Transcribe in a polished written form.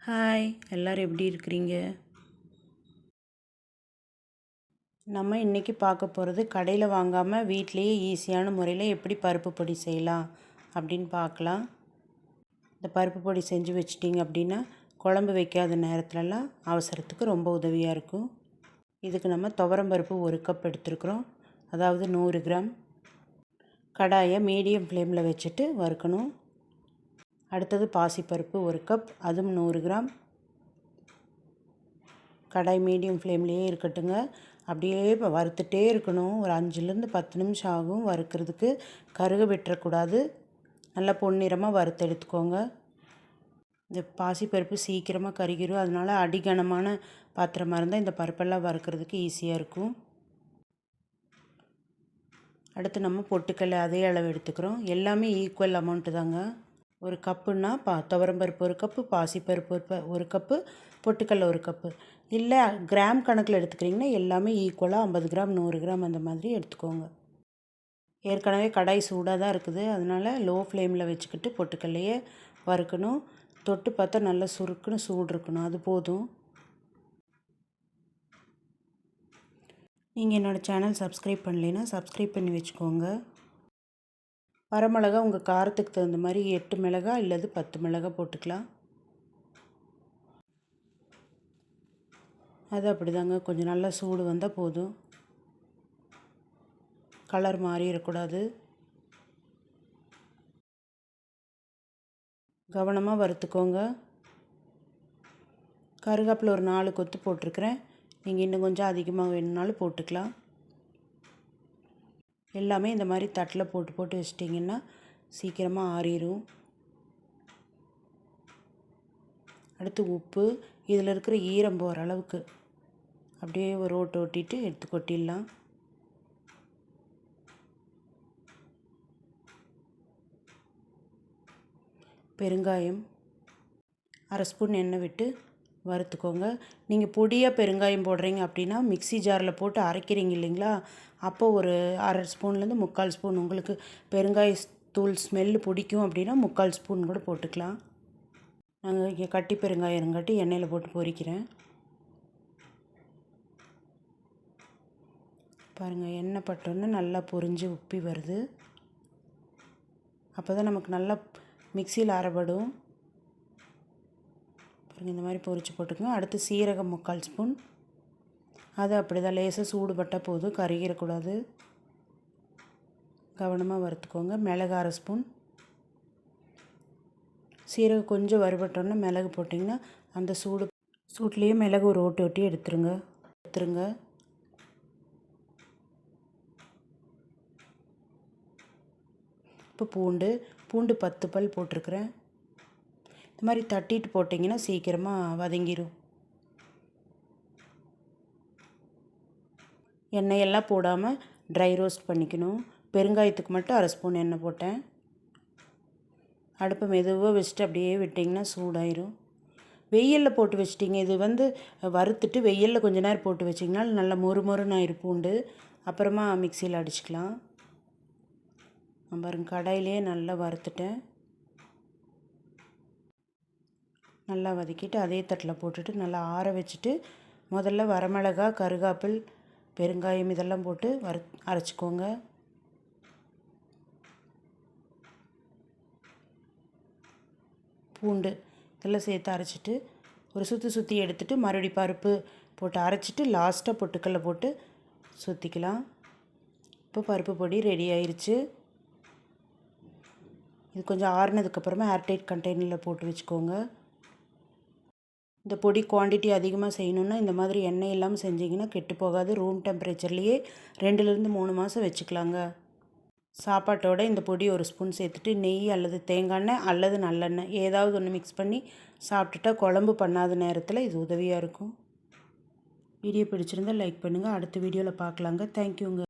Hi, எல்லோரும் எப்படி இருக்கிறீங்க? நம்ம இன்றைக்கி பார்க்க போகிறது கடையில் வாங்காமல் வீட்டிலையே ஈஸியான முறையில் எப்படி பருப்பு பொடி செய்யலாம் அப்படின்னு பார்க்கலாம். இந்த பருப்பு பொடி செஞ்சு வச்சிட்டிங்க அப்படின்னா குழம்பு வைக்காத நேரத்துலலாம் அவசரத்துக்கு ரொம்ப உதவியாக இருக்கும். இதுக்கு நம்ம துவரம்பருப்பு 1 கப் எடுத்துருக்குறோம், அதாவது 100 கிராம். கடாயை மீடியம் ஃப்ளேமில் வச்சுட்டு வறுக்கணும். அடுத்தது பாசிப்பருப்பு 1 கப், அதுவும் 100 கிராம். கடாய் மீடியம் ஃப்ளேம்லேயே இருக்கட்டுங்க. அப்படியே இப்போ வறுத்துட்டே இருக்கணும். ஒரு 5லேருந்து 10 நிமிஷம் ஆகும் வறுக்கிறதுக்கு. கருக விட்டுறக்கூடாது. நல்லா பொன்னிறமாக வறுத்து எடுத்துக்கோங்க. இந்த பாசிப்பருப்பு சீக்கிரமாக கருகிரும். அதனால் அடிகனமான பாத்திரமாக இருந்தால் இந்த பருப்பெல்லாம் வறுக்கிறதுக்கு ஈஸியாக இருக்கும். அடுத்து நம்ம பொட்டுக்கடலை அதே அளவு எடுத்துக்கிறோம். எல்லாமே ஈக்குவல் அமௌண்ட்டு தாங்க. 1 கப்புன்னா துவரம்பருப்பு 1 கப்பு, பாசிப்பருப்பு 1 கப்பு, பொட்டுக்கடலை 1 கப்பு. இல்லை கிராம் கணக்கில் எடுத்துக்கிறீங்கன்னா எல்லாமே ஈக்குவலாக 50 கிராம் 100 கிராம் அந்த மாதிரி எடுத்துக்கோங்க. ஏற்கனவே கடாய் சூடாக தான் இருக்குது, அதனால் லோ ஃப்ளேமில் வச்சுக்கிட்டு பொட்டுக்கடலையே வறுக்கணும். தொட்டு பார்த்தா நல்லா சுருக்குன்னு சூடு இருக்கணும், அது போதும். நீங்கள் என்னோடய சேனல் சப்ஸ்கிரைப் பண்ணலைன்னா சப்ஸ்கிரைப் பண்ணி வச்சுக்கோங்க. வரமிளகா உங்கள் காரத்துக்கு தகுந்த மாதிரி 8 மிளகா இல்லது 10 மிளகா போட்டுக்கலாம். அது அப்படிதாங்க, கொஞ்சம் நல்லா சூடு வந்தால் போதும். கலர் மாறிடக்கூடாது. கவனமாக வறுத்துக்கோங்க. கருவேப்பிலை ஒரு 4 கொத்து போட்டிருக்கிறேன். நீங்கள் இன்னும் கொஞ்சம் அதிகமாக வேணும்னாலும் போட்டுக்கலாம். எல்லாமே இந்த மாதிரி தட்டில் போட்டு வச்சிட்டிங்கன்னா சீக்கிரமாக ஆறிடும். அடுத்து உப்பு, இதில் இருக்கிற ஈரம் போகிற அளவுக்கு அப்படியே ஒரு ஓட்டு ஓட்டிட்டு எடுத்து கொட்டிடலாம். பெருங்காயம் 1/2 ஸ்பூன் எண்ணெய் விட்டு வறுத்துக்கோங்க. நீங்கள் பொடியாக பெருங்காயம் போடுறீங்க அப்படின்னா மிக்ஸி ஜாரில் போட்டு அரைக்கிறீங்க இல்லைங்களா, அப்போ ஒரு 1/2 ஸ்பூன்லேருந்து 3/4 ஸ்பூன் உங்களுக்கு பெருங்காய தூள் ஸ்மெல்லு பிடிக்கும் அப்படின்னா 3/4 ஸ்பூன் கூட போட்டுக்கலாம். நாங்கள் இங்கே கட்டி பெருங்காயங்காட்டி எண்ணெயில் போட்டு பொரிக்கிறேன். பாருங்கள், எண்ணெய் பட்டோன்னு நல்லா பொரிஞ்சு உப்பி வருது. அப்போ தான் நமக்கு நல்லா மிக்சியில் அரைபடும். பாருங்கள், இந்த மாதிரி பொரிச்சு போட்டுக்கோங்க. அடுத்து சீரகம் 3/4 ஸ்பூன். அது அப்படி தான் லேசாக சூடுபட்டால் போதும், கருகிடக்கூடாது. கவனமாக வறுத்துக்கோங்க. மிளகு 1/2 ஸ்பூன். சீரகம் கொஞ்சம் வறுபட்டோன்னா மிளகு போட்டிங்கன்னா அந்த சூட்லேயே மிளகு ஒரு ஓட்டி ஓட்டி எடுத்துருங்க. இப்போ பூண்டு 10 பல் போட்டிருக்கிறேன். இந்த மாதிரி தட்டிட்டு போட்டிங்கன்னா சீக்கிரமாக வதங்கிடும். எண்ணெயெல்லாம் போடாமல் ட்ரை ரோஸ்ட் பண்ணிக்கணும். பெருங்காயத்துக்கு மட்டும் 1/2 ஸ்பூன் எண்ணெய் போட்டேன். அடுப்பை மெதுவாக வச்சுட்டு அப்படியே விட்டிங்கன்னா சூடாயிரும். வெயிலில் போட்டு வச்சிட்டிங்க, இது வறுத்துட்டு வெயிலில் கொஞ்ச நேரம் போட்டு வச்சிங்கன்னா நல்லா மொறுமொறுன்னு ஆயிரும் பூண்டு. அப்புறமா மிக்சியில் அடிச்சுக்கலாம். பாருங்க, கடாயிலே நல்லா வறுத்துட்டேன். நல்லா வதக்கிட்டு அதே தட்டில் போட்டுட்டு நல்லா ஆற வச்சுட்டு முதல்ல வரமிளகா, கருகாப்பில், பெருங்காயம் இதெல்லாம் போட்டு அரைச்சிக்கோங்க. பூண்டு இதெல்லாம் சேர்த்து அரைச்சிட்டு ஒரு சுற்றி எடுத்துகிட்டு மறுபடி பருப்பு போட்டு அரைச்சிட்டு லாஸ்ட்டாக பொட்டுக்கடலை போட்டு சுற்றிக்கலாம். இப்போ பருப்பு பொடி ரெடி ஆயிடுச்சு. இது கொஞ்சம் ஆறுனதுக்கப்புறமா ஏர்டைட் கண்டெய்னரில் போட்டு வச்சுக்கோங்க. இந்த பொடி குவான்டிட்டி அதிகமாக செய்யணுன்னா இந்த மாதிரி எண்ணெய் இல்லாமல் செஞ்சிங்கன்னா கெட்டு போகாது. ரூம் டெம்பரேச்சர்லேயே 2லேருந்து 3 மாதம் வச்சுக்கலாங்க. சாப்பாட்டோட இந்த பொடி 1 ஸ்பூன் சேர்த்துட்டு நெய் அல்லது தேங்காய் எண்ணெய் அல்லது நல்லெண்ணெய் ஏதாவது ஒன்று மிக்ஸ் பண்ணி சாப்பிட்டுட்டா குழம்பு பண்ணாத நேரத்தில் இது உதவியாக இருக்கும். வீடியோ பிடிச்சிருந்தால் லைக் பண்ணுங்கள். அடுத்த வீடியோவில் பார்க்கலாங்க. தேங்க்யூங்க.